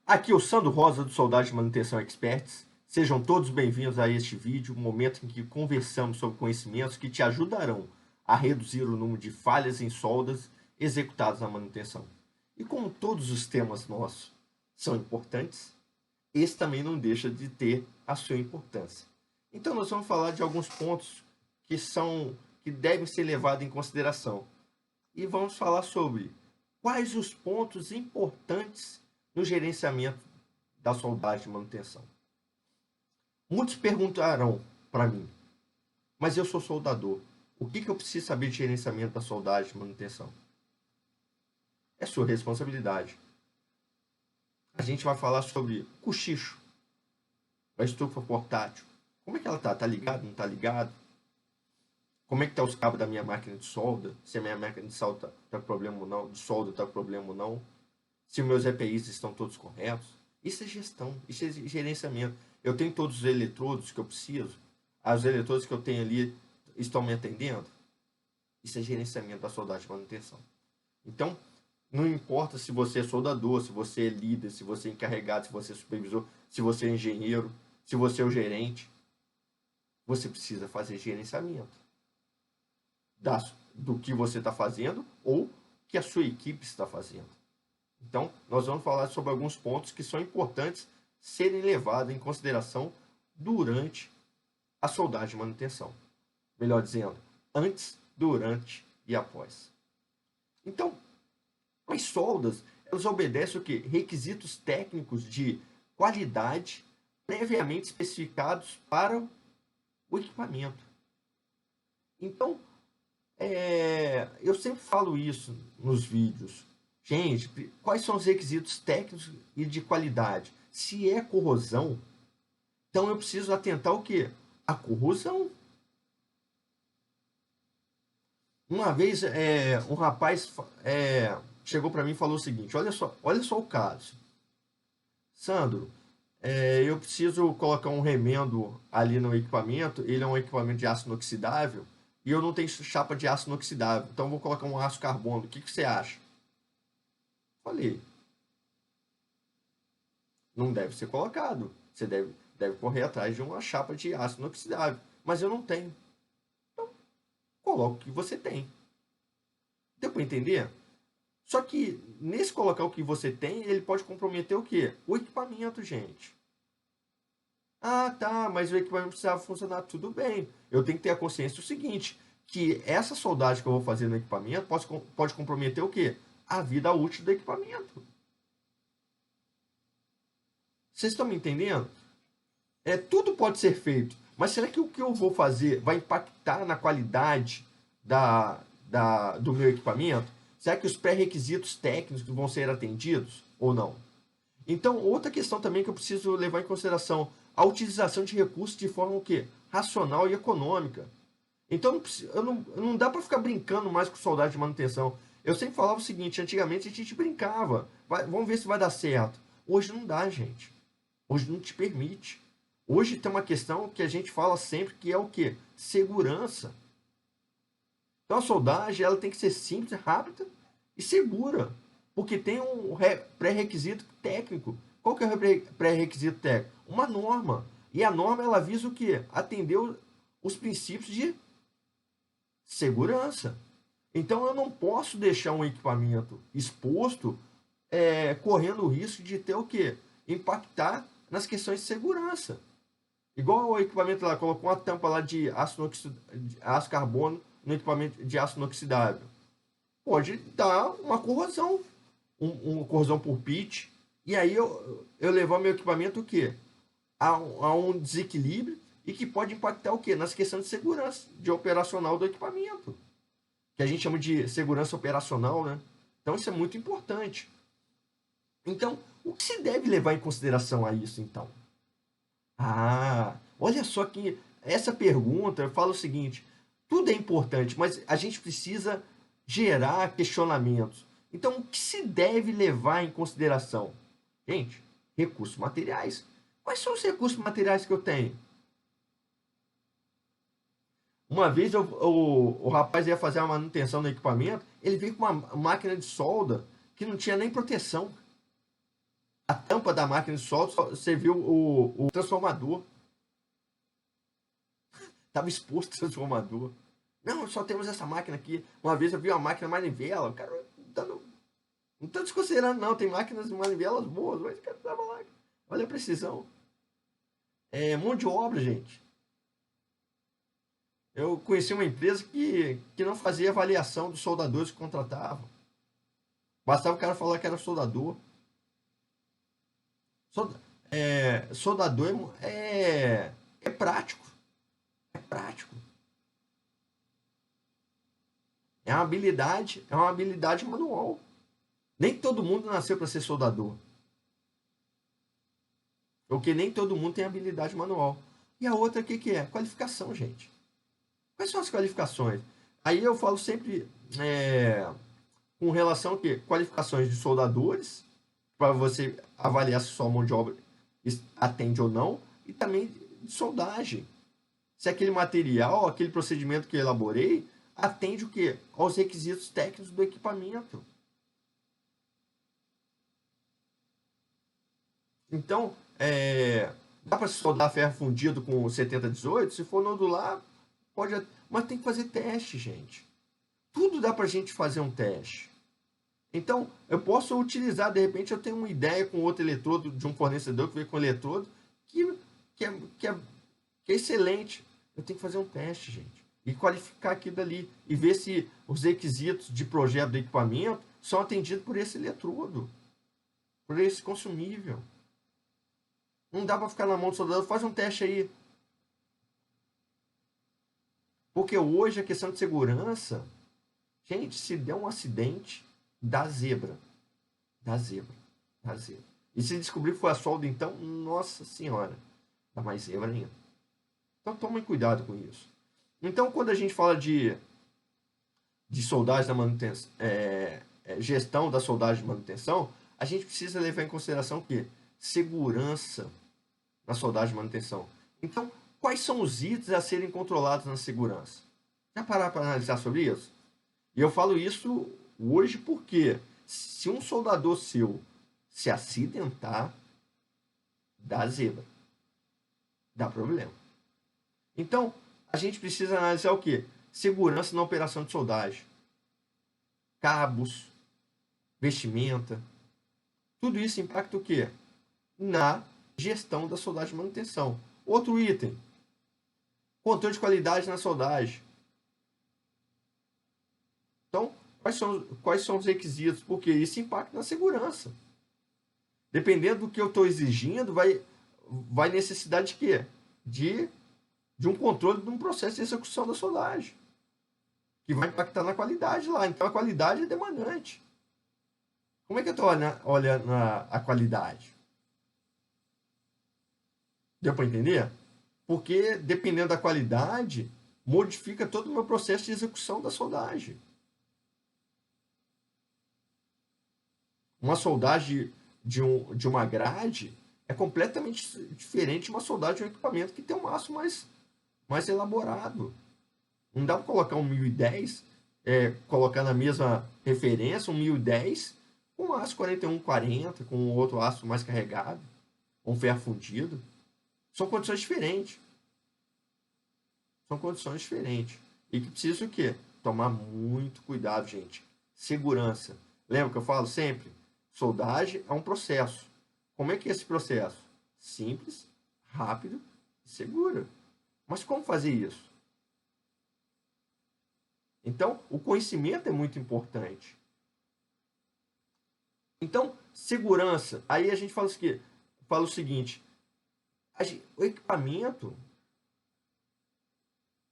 Aqui é o Sandro Rosa do Soldado de Manutenção Experts. Sejam todos bem-vindos a este vídeo, um momento em que conversamos sobre conhecimentos que te ajudarão a reduzir o número de falhas em soldas executadas na manutenção. E como todos os temas nossos são importantes, esse também não deixa de ter a sua importância. Então nós vamos falar de alguns pontos que devem ser levados em consideração. E vamos falar sobre quais os pontos importantes no gerenciamento da soldagem de manutenção. Muitos perguntarão para mim, mas eu sou soldador, o que eu preciso saber de gerenciamento da soldagem de manutenção? É sua responsabilidade. A gente vai falar sobre cochicho, a estufa portátil. Como é que ela está? Está ligado? Não está ligado? Como é que estão os cabos da minha máquina de solda? Se a minha máquina de solda está com problema ou não? De solda está com problema ou não? Se meus EPIs estão todos corretos? Isso é gestão, isso é gerenciamento. Eu tenho todos os eletrodos que eu preciso? Os eletrodos que eu tenho ali estão me atendendo? Isso é gerenciamento da soldagem de manutenção. Então, não importa se você é soldador, se você é líder, se você é encarregado, se você é supervisor, se você é engenheiro, se você é o gerente, você precisa fazer gerenciamento do que você está fazendo ou que a sua equipe está fazendo. Então, nós vamos falar sobre alguns pontos que são importantes serem levados em consideração durante a soldagem de manutenção. Melhor dizendo, antes, durante e após. Então, as soldas, elas obedecem o quê? Requisitos técnicos de qualidade previamente especificados para o equipamento. Então, eu sempre falo isso nos vídeos. Gente, quais são os requisitos técnicos e de qualidade? Se é corrosão, então eu preciso atentar o quê? A corrosão. Uma vez um rapaz chegou para mim e falou o seguinte: olha só o caso. Sandro, eu preciso colocar um remendo ali no equipamento, ele é um equipamento de aço inoxidável, e eu não tenho chapa de aço inoxidável, então eu vou colocar um aço carbono. O que você acha? Falei, não deve ser colocado. Você deve correr atrás de uma chapa de aço inoxidável. Mas eu não tenho. Então, coloca o que você tem. Deu para entender? Só que nesse colocar o que você tem, ele pode comprometer o quê? O equipamento, gente. Ah, tá, mas o equipamento precisava funcionar tudo bem. Eu tenho que ter a consciência do seguinte, que essa soldagem que eu vou fazer no equipamento pode comprometer o quê? A vida útil do equipamento. Vocês estão me entendendo? Tudo pode ser feito, mas será que o que eu vou fazer vai impactar na qualidade do meu equipamento? Será que os pré-requisitos técnicos vão ser atendidos ou não? Então, outra questão também que eu preciso levar em consideração, a utilização de recursos de forma o quê? Racional e econômica. Então, não dá para ficar brincando mais com soldagem de manutenção. Eu sempre falava o seguinte, antigamente a gente brincava, vamos ver se vai dar certo. Hoje não dá, gente. Hoje não te permite. Hoje tem uma questão que a gente fala sempre que é o quê? Segurança. Então a soldagem ela tem que ser simples, rápida e segura. Porque tem um pré-requisito técnico. Qual que é o pré-requisito técnico? Uma norma. E a norma ela visa o quê? Atender os princípios de segurança. Então eu não posso deixar um equipamento exposto correndo o risco de ter o quê? Impactar nas questões de segurança. Igual o equipamento lá, colocou uma tampa lá de aço carbono no equipamento de aço inoxidável. Pode dar uma corrosão, uma corrosão por pitch, e aí eu levar meu equipamento o quê? A um desequilíbrio e que pode impactar o quê? Nas questões de segurança, de operacional do equipamento. Que a gente chama de segurança operacional, né? Então isso é muito importante. Então, o que se deve levar em consideração a isso, então? Ah, olha só que essa pergunta fala o seguinte: tudo é importante, mas a gente precisa gerar questionamentos. Então, o que se deve levar em consideração? Gente, recursos materiais. Quais são os recursos materiais que eu tenho? Uma vez o rapaz ia fazer a manutenção no equipamento, ele veio com uma máquina de solda que não tinha nem proteção. A tampa da máquina de solda, você viu o transformador. Estava exposto o transformador. Não, só temos essa máquina aqui. Uma vez eu vi uma máquina manivela, o cara dando, não estou desconsiderando, não. Tem máquinas manivelas boas, mas o cara tava lá. Olha a precisão. É mão de obra, gente. Eu conheci uma empresa que não fazia avaliação dos soldadores que contratavam. Bastava o cara falar que era soldador. Soldador é prático. É prático. É uma habilidade manual. Nem todo mundo nasceu para ser soldador. Porque nem todo mundo tem habilidade manual. E a outra, o que é? Qualificação, gente. Quais são as qualificações? Aí eu falo sempre com relação a quê? Qualificações de soldadores, para você avaliar se sua mão de obra atende ou não, e também de soldagem. Se aquele material, aquele procedimento que eu elaborei, atende o quê? Aos requisitos técnicos do equipamento. Então, dá para soldar ferro fundido com 7018? Se for nodular, pode, mas tem que fazer teste, gente. Tudo dá para a gente fazer um teste. Então, eu posso utilizar, de repente, eu tenho uma ideia com outro eletrodo de um fornecedor que veio com eletrodo que, que, é, que, é, que é excelente. Eu tenho que fazer um teste, gente. E qualificar aquilo dali. E ver se os requisitos de projeto do equipamento são atendidos por esse eletrodo. Por esse consumível. Não dá para ficar na mão do soldador. Faz um teste aí. Porque hoje a questão de segurança... Gente, se der um acidente, dá zebra. Dá zebra. Dá zebra. E se descobrir que foi a solda, então, nossa senhora, dá mais zebra ainda. Então tomem cuidado com isso. Então, quando a gente fala de soldagem da manutenção, gestão da soldagem de manutenção, a gente precisa levar em consideração o quê? Segurança na soldagem de manutenção. Então, quais são os itens a serem controlados na segurança? Já parar para analisar sobre isso? E eu falo isso hoje porque se um soldador seu se acidentar, dá zebra. Dá problema. Então, a gente precisa analisar o quê? Segurança na operação de soldagem. Cabos, vestimenta. Tudo isso impacta o quê? Na gestão da soldagem de manutenção. Outro item. Controle de qualidade na soldagem. Então, quais são os requisitos? Porque isso impacta na segurança. Dependendo do que eu estou exigindo, vai necessidade de quê? De um controle de um processo de execução da soldagem. Que vai impactar na qualidade lá. Então, a qualidade é demandante. Como é que eu estou olhando a qualidade? Deu para entender? Porque, dependendo da qualidade, modifica todo o meu processo de execução da soldagem. Uma soldagem de uma grade é completamente diferente de uma soldagem de um equipamento que tem um aço mais elaborado. Não dá para colocar um 1010, colocar na mesma referência um 1010 com um aço 4140, com outro aço mais carregado, um ferro fundido. São condições diferentes. São condições diferentes. E que precisa o quê? Tomar muito cuidado, gente. Segurança. Lembra que eu falo sempre? Soldagem é um processo. Como é que é esse processo? Simples, rápido e seguro. Mas como fazer isso? Então, o conhecimento é muito importante. Então, segurança. Aí a gente fala o seguinte: o equipamento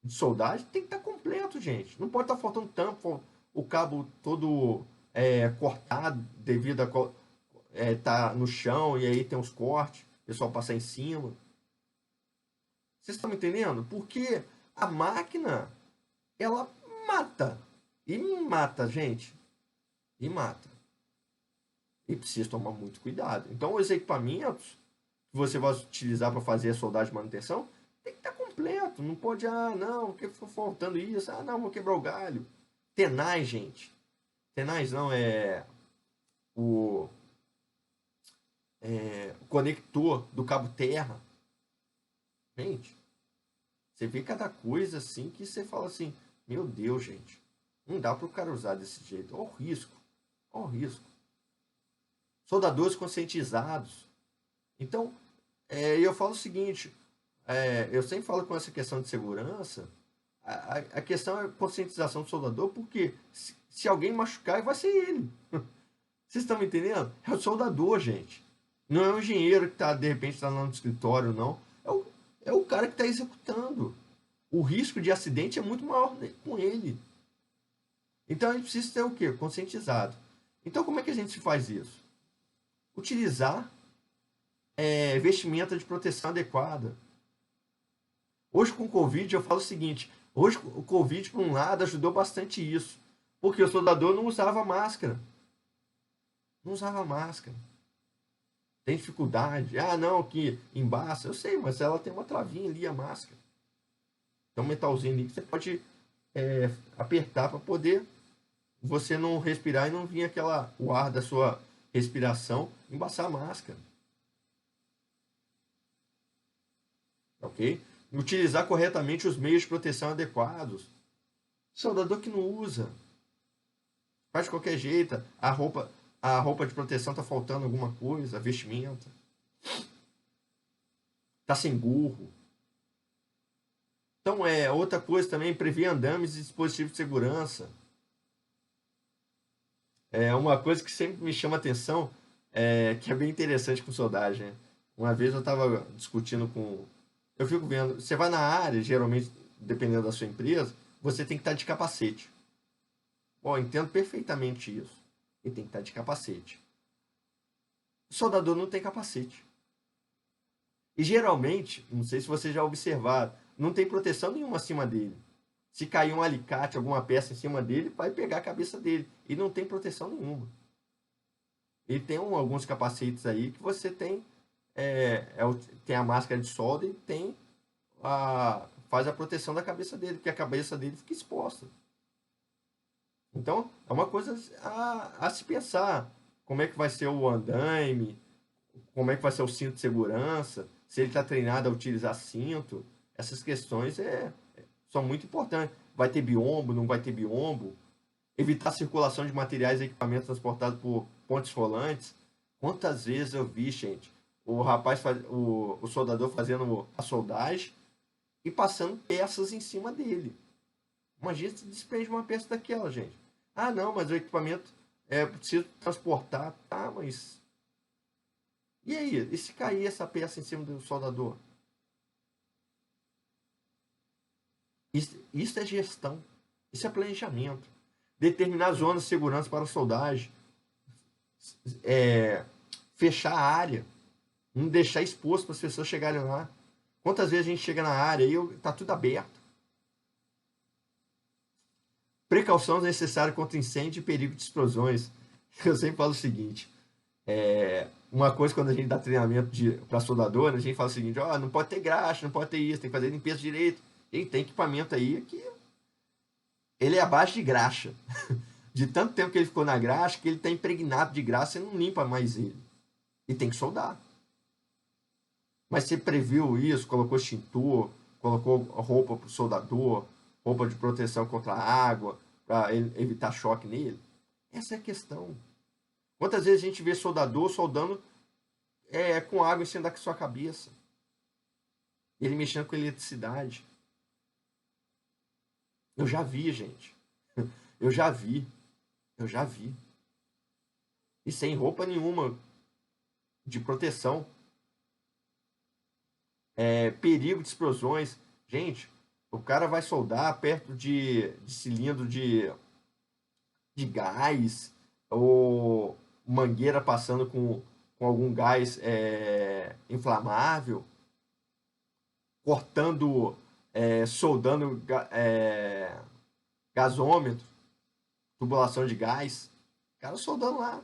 de soldagem tem que estar completo, gente. Não pode estar faltando tampa, o cabo todo cortado devido a tá no chão e aí tem uns cortes, o pessoal passar em cima. Vocês estão me entendendo? Porque a máquina, ela mata. E mata, gente. E mata. E precisa tomar muito cuidado. Então, os equipamentos que você vai utilizar para fazer a soldagem de manutenção tem que estar completo. Não pode, não, que ficou faltando isso. Não, vou quebrar o galho. Tenaz, gente. Tenaz não, conector do cabo terra. Gente, você vê cada coisa assim que você fala assim, meu Deus, gente, não dá para o cara usar desse jeito. Olha o risco. Olha o risco. Soldadores conscientizados. Então, eu falo o seguinte, eu sempre falo com essa questão de segurança, a questão é conscientização do soldador, porque se alguém machucar, vai ser ele. Vocês estão me entendendo? É o soldador, gente. Não é o engenheiro que de repente está lá no escritório, não. É o cara que está executando. O risco de acidente é muito maior com ele. Então a gente precisa ter o quê? Conscientizado. Então como é que a gente faz isso? Utilizar vestimenta de proteção adequada. Hoje com o Covid eu falo o seguinte, hoje o Covid por um lado ajudou bastante isso, porque o soldador não usava máscara. Não usava máscara. Tem dificuldade. Ah, não, que embaça. Eu sei, mas ela tem uma travinha ali, a máscara. Tem um metalzinho ali que você pode apertar para poder você não respirar e não vir o ar da sua respiração embaçar a máscara. Ok? Utilizar corretamente os meios de proteção adequados. Soldador que não usa. Faz de qualquer jeito. A roupa de proteção tá faltando alguma coisa, a vestimenta. Tá sem gorro. Então, outra coisa também, prever andames e dispositivos de segurança. É uma coisa que sempre me chama atenção, que é bem interessante com soldagem. Né? Uma vez eu estava discutindo com... Eu fico vendo, você vai na área, geralmente, dependendo da sua empresa, você tem que estar de capacete. Bom, eu entendo perfeitamente isso. Ele tem que estar de capacete. O soldador não tem capacete. E geralmente, não sei se vocês já observaram, não tem proteção nenhuma acima dele. Se cair um alicate, alguma peça em cima dele, vai pegar a cabeça dele. E não tem proteção nenhuma. E tem alguns capacetes aí que você tem, tem a máscara de solda e tem faz a proteção da cabeça dele, porque a cabeça dele fica exposta. Então, é uma coisa a se pensar. Como é que vai ser o andaime, como é que vai ser o cinto de segurança, se ele está treinado a utilizar cinto. Essas questões são muito importantes. Vai ter biombo, não vai ter biombo? Evitar a circulação de materiais e equipamentos transportados por pontes rolantes. Quantas vezes eu vi, gente, o soldador fazendo a soldagem e passando peças em cima dele. Imagina se desprende uma peça daquela, gente. Ah, não, mas o equipamento preciso transportar. Tá, mas... E aí? E se cair essa peça em cima do soldador? Isso é gestão. Isso é planejamento. Determinar zonas de segurança para a soldagem. Fechar a área. Não deixar exposto para as pessoas chegarem lá. Quantas vezes a gente chega na área e tá tudo aberto? Precauções necessárias contra incêndio e perigo de explosões. Eu sempre falo o seguinte. Uma coisa quando a gente dá treinamento para soldador, a gente fala o seguinte, não pode ter graxa, não pode ter isso, tem que fazer limpeza direito. E tem equipamento aí que ele é abaixo de graxa. De tanto tempo que ele ficou na graxa, que ele está impregnado de graxa, você não limpa mais ele. E tem que soldar. Mas você previu isso, colocou extintor, colocou roupa para o soldador, roupa de proteção contra a água, para evitar choque nele? Essa é a questão. Quantas vezes a gente vê soldador soldando com água em cima da sua cabeça? Ele mexendo com eletricidade. Eu já vi, gente. Eu já vi. E sem roupa nenhuma de proteção. Perigo de explosões. Gente, o cara vai soldar perto de cilindro de gás ou mangueira passando com algum gás inflamável, cortando, soldando gasômetro, tubulação de gás. O cara soldando lá,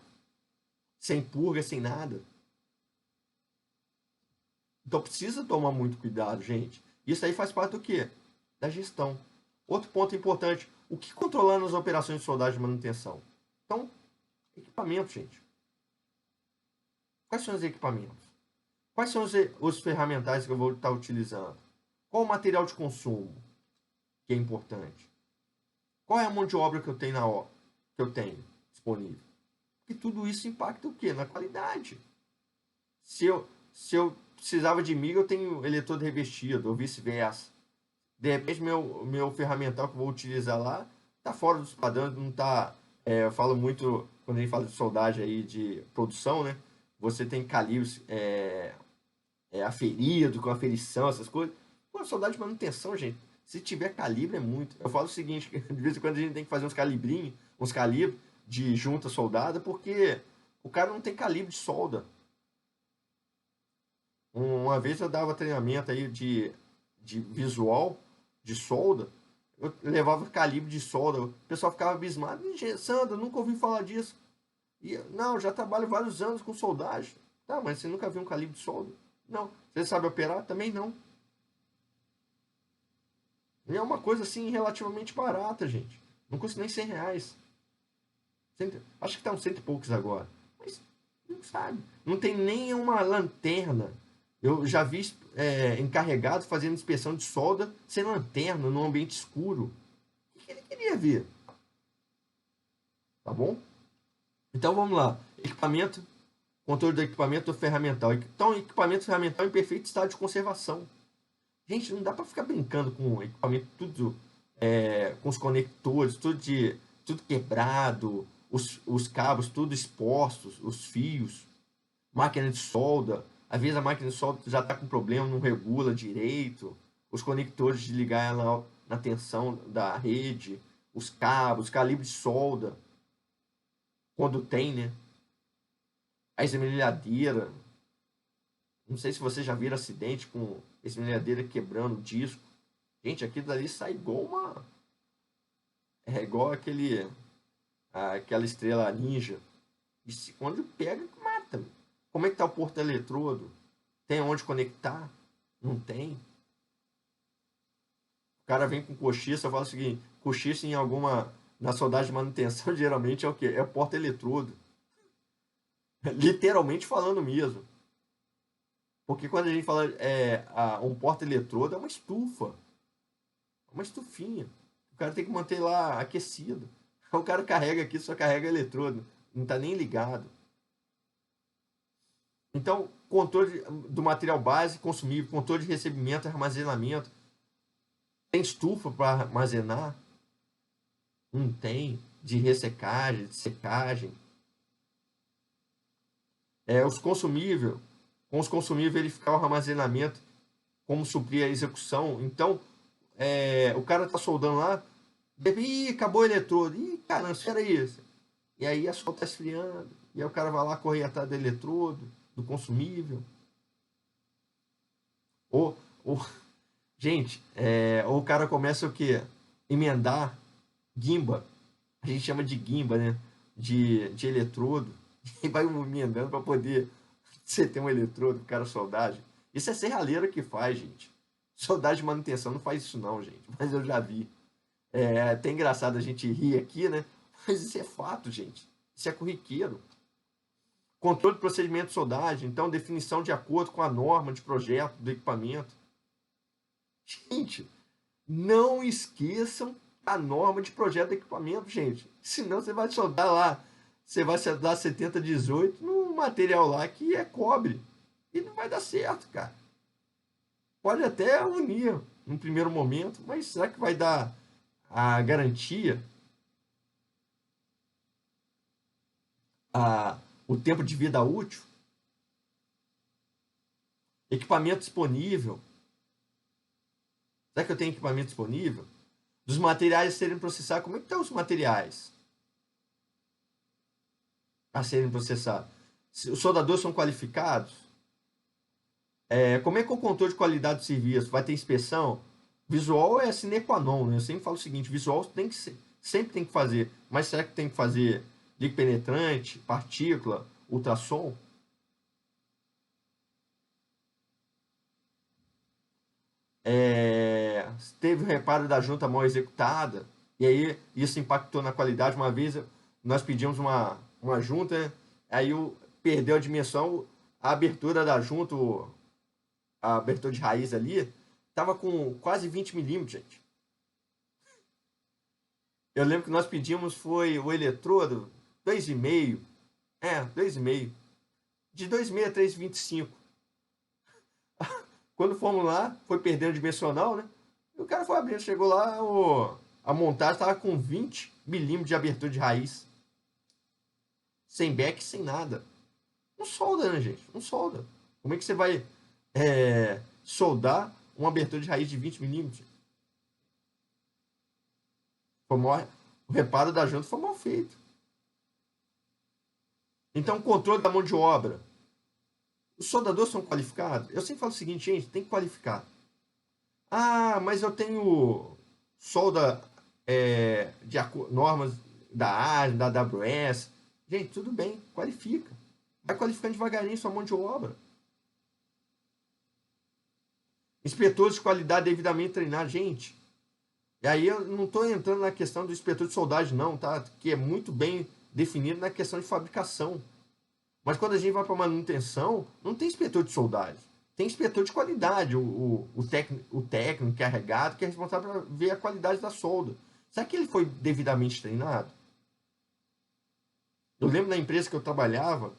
sem purga, sem nada. Então precisa tomar muito cuidado, gente. Isso aí faz parte do quê? Da gestão. Outro ponto importante, o que controlar nas operações de soldagem e manutenção? Então, equipamento, gente. Quais são os equipamentos? Quais são os ferramentais que eu vou estar utilizando? Qual o material de consumo que é importante? Qual é a mão de obra que eu tenho que eu tenho disponível? E tudo isso impacta o quê? Na qualidade. Se eu precisava de miga, eu tenho eletrodo revestido, ou vice-versa. De repente, meu ferramental que eu vou utilizar lá está fora dos padrões, não está. Eu falo muito, quando a gente fala de soldagem aí, de produção, né? Você tem calibres aferido, com aferição, essas coisas. Pô, soldagem de manutenção, gente. Se tiver calibre, é muito. Eu falo o seguinte: de vez em quando a gente tem que fazer uns calibrinhos, uns calibres de junta soldada, porque o cara não tem calibre de solda. Uma vez eu dava treinamento aí de visual, de solda, eu levava calibre de solda, o pessoal ficava abismado. Sandra, nunca ouvi falar disso. E, não, já trabalho vários anos com soldagem. Tá, mas você nunca viu um calibre de solda? Não. Você sabe operar? Também não. E é uma coisa assim relativamente barata, gente. Não custa nem R$ 100. Acho que tá uns cento e poucos agora. Mas não sabe. Não tem nem uma lanterna. Eu já vi encarregado fazendo inspeção de solda sem lanterna, num ambiente escuro. O que ele queria ver? Tá bom? Então vamos lá. Equipamento, controle do equipamento ferramental. Então, equipamento ferramental em perfeito estado de conservação. Gente, não dá para ficar brincando com o equipamento tudo, com os conectores, tudo quebrado, os cabos tudo expostos, os fios, máquina de solda. Às vezes a máquina de solda já está com problema, não regula direito. Os conectores de ligar ela na tensão da rede, os cabos, calibre de solda, quando tem, né? A esmerilhadeira. Não sei se você já viram acidente com esmerilhadeira quebrando o disco. Gente, aquilo dali sai igual uma. É igual aquela estrela ninja. E quando pega, mata. Como é que tá o porta-eletrodo? Tem onde conectar? Não tem. O cara vem com coxiça, eu falo o seguinte: coxiça em alguma. Na soldagem de manutenção, geralmente é o quê? É o porta-eletrodo. Literalmente falando mesmo. Porque quando a gente fala um porta-eletrodo, é uma estufa. Uma estufinha. O cara tem que manter lá aquecido. O cara carrega aqui, só carrega eletrodo. Não está nem ligado. Então, controle do material base consumível, controle de recebimento e armazenamento. Tem estufa para armazenar? Não tem. De ressecagem, de secagem. Os consumíveis. Com os consumíveis, verificar o armazenamento, como suprir a execução. Então, o cara está soldando lá, ih, acabou o eletrodo. Ih, caramba, espera isso. E aí a solda está esfriando. E aí o cara vai lá correr atrás do eletrodo, do consumível. Ou gente, ou o cara começa o quê? Emendar guimba. A gente chama de guimba, né? De eletrodo. E vai emendando para poder você ter um eletrodo, cara, soldagem. Isso é serralheiro que faz, gente. Soldagem de manutenção não faz isso não, gente. Mas eu já vi. É até engraçado a gente rir aqui, né? Mas isso é fato, gente. Isso é corriqueiro. Controle de procedimento de soldagem, então definição de acordo com a norma de projeto do equipamento. Gente, não esqueçam a norma de projeto do equipamento, gente. Senão você vai soldar lá, você vai soldar 7018 num material lá que é cobre. E não vai dar certo, cara. Pode até unir no primeiro momento, mas será que vai dar a garantia, o tempo de vida útil? Equipamento disponível. Será que eu tenho equipamento disponível? Dos materiais a serem processados, como é que estão os materiais a serem processados? Os soldadores são qualificados? Como é que é o controle de qualidade do serviço? Vai ter inspeção? Visual é sine qua non, né? Eu sempre falo o seguinte: visual tem que sempre tem que fazer, mas será que tem que fazer líquido penetrante, partícula, ultrassom? Teve o reparo da junta mal executada, e aí isso impactou na qualidade. Uma vez nós pedimos uma junta, aí perdeu a dimensão, a abertura da junta, a abertura de raiz ali, tava com quase 20 milímetros, gente. Eu lembro que nós pedimos foi o eletrodo 2,5. 2,5. De 2,6 a 3,25. Quando fomos lá, foi perdendo dimensional, né? E o cara foi abrindo, chegou lá, a montagem estava com 20 milímetros de abertura de raiz. Sem back, sem nada. Não solda, né, gente? Não solda. Como é que você vai soldar uma abertura de raiz de 20 milímetros? O reparo da junta foi mal feito. Então, controle da mão de obra. Os soldadores são qualificados? Eu sempre falo o seguinte, gente, tem que qualificar. Ah, mas eu tenho solda de normas da ASME, da AWS. Gente, tudo bem, qualifica. Vai qualificando devagarinho sua mão de obra. Inspetores de qualidade devidamente treinados, gente. E aí eu não estou entrando na questão do inspetor de soldagem, não, tá? Que é muito bem definido na questão de fabricação. Mas quando a gente vai para manutenção, não tem inspetor de soldagem. Tem inspetor de qualidade, o técnico carregado, que é responsável por ver a qualidade da solda. Será que ele foi devidamente treinado? Eu lembro na empresa que eu trabalhava,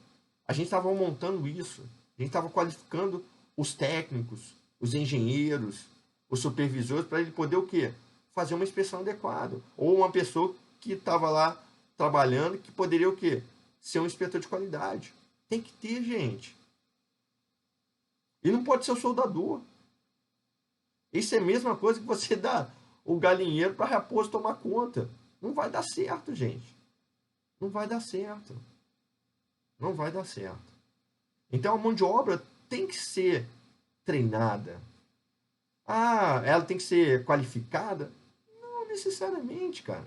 a gente estava montando isso. A gente estava qualificando os técnicos, os engenheiros, os supervisores, para ele poder o quê? Fazer uma inspeção adequada. Ou uma pessoa que estava lá trabalhando, que poderia o quê? Ser um inspetor de qualidade. Tem que ter, gente. E não pode ser o soldador. Isso é a mesma coisa que você dá o galinheiro para a raposa tomar conta. Não vai dar certo, gente. Não vai dar certo. Não vai dar certo. Então a mão de obra tem que ser treinada. Ah, ela tem que ser qualificada? Não necessariamente, cara.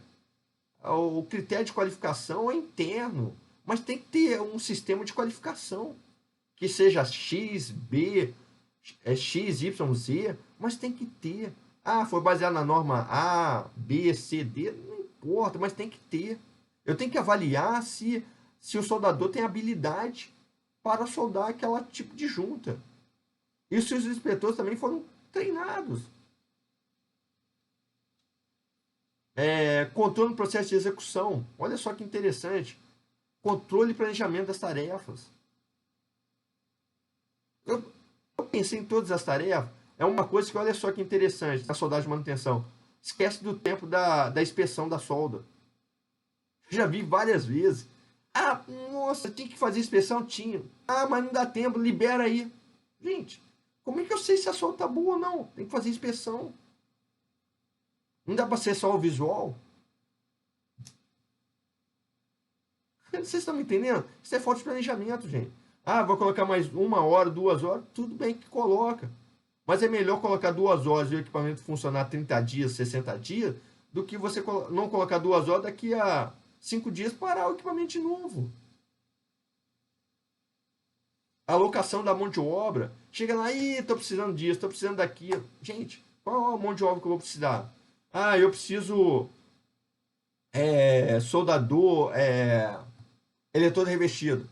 O critério de qualificação é interno, mas tem que ter um sistema de qualificação que seja X, B, X, Y, Z, mas tem que ter. Ah, foi baseado na norma A, B, C, D, não importa, mas tem que ter. Eu tenho que avaliar se o soldador tem habilidade para soldar aquele tipo de junta. E se os inspetores também foram treinados. Controle no processo de execução. Olha só que interessante. Controle e planejamento das tarefas. Eu pensei em todas as tarefas. É uma coisa que, olha só que interessante, na soldagem de manutenção. Esquece do tempo da inspeção da solda. Já vi várias vezes. Ah, nossa, tinha que fazer inspeção? Tinha. Ah, mas não dá tempo, libera aí. Gente, como é que eu sei se a solda tá boa ou não? Tem que fazer inspeção. Não dá para ser só o visual? Vocês estão me entendendo? Isso é falta de planejamento, gente. Ah, vou colocar mais 1 hora, 2 horas. Tudo bem que coloca. Mas é melhor colocar 2 horas e o equipamento funcionar 30 dias, 60 dias, do que você não colocar 2 horas daqui a 5 dias parar o equipamento de novo. A alocação da mão de obra. Chega lá, estou precisando disso, estou precisando daquilo. Gente, qual a mão de obra que eu vou precisar? Ah, eu preciso soldador, eletrodo revestido.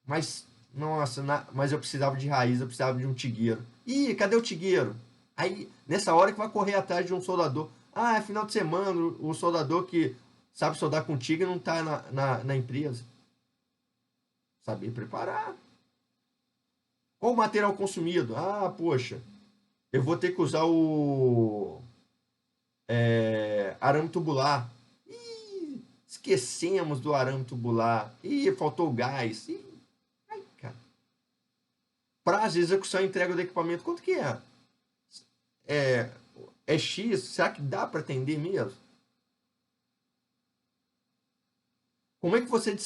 Mas, nossa, mas eu precisava de raiz, eu precisava de um tigueiro. Ih, cadê o tigueiro? Aí, nessa hora que vai correr atrás de um soldador. Ah, é final de semana, o soldador que sabe soldar com tigre não está na empresa. Saber preparar. Qual o material consumido? Ah, poxa, eu vou ter que usar o arame tubular. Ih, esquecemos do arame tubular. Ih, faltou gás. Ih, ai, cara. Prazo de execução e entrega do equipamento, quanto que é? É X? Será que dá para atender mesmo? Como é que você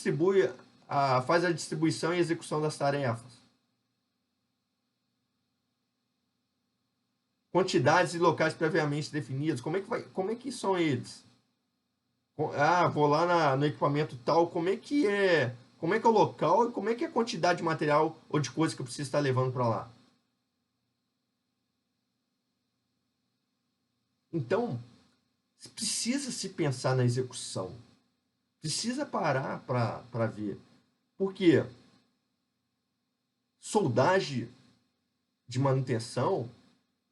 faz a distribuição e execução das tarefas? Quantidades e locais previamente definidos. Como é que são eles? Ah, vou lá no equipamento tal, como é que é? Como é que é o local e como é que é a quantidade de material ou de coisa que eu preciso estar levando para lá? Então, precisa se pensar na execução. Precisa parar para ver. Por quê? soldagem de manutenção,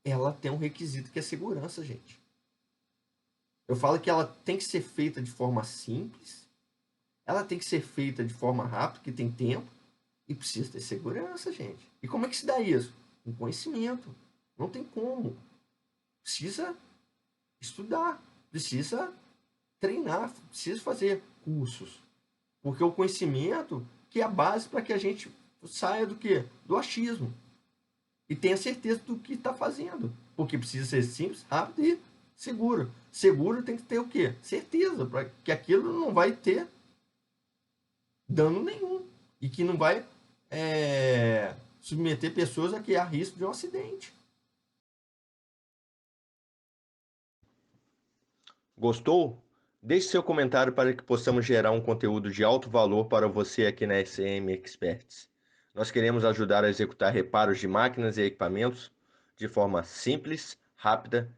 ela tem um requisito que é segurança, gente. Eu falo que ela tem que ser feita de forma simples, ela tem que ser feita de forma rápida, que tem tempo, e precisa ter segurança, gente. E como é que se dá isso? Com conhecimento. Não tem como. Precisa estudar, precisa treinar, precisa fazer cursos. Porque o conhecimento que é a base para que a gente saia do quê? Do achismo. E tenha certeza do que está fazendo. Porque precisa ser simples, rápido e seguro. Seguro tem que ter o quê? Certeza, para que aquilo não vai ter dano nenhum. E que não vai submeter pessoas a risco de um acidente. Gostou? Deixe seu comentário para que possamos gerar um conteúdo de alto valor para você aqui na SM Experts. Nós queremos ajudar a executar reparos de máquinas e equipamentos de forma simples, rápida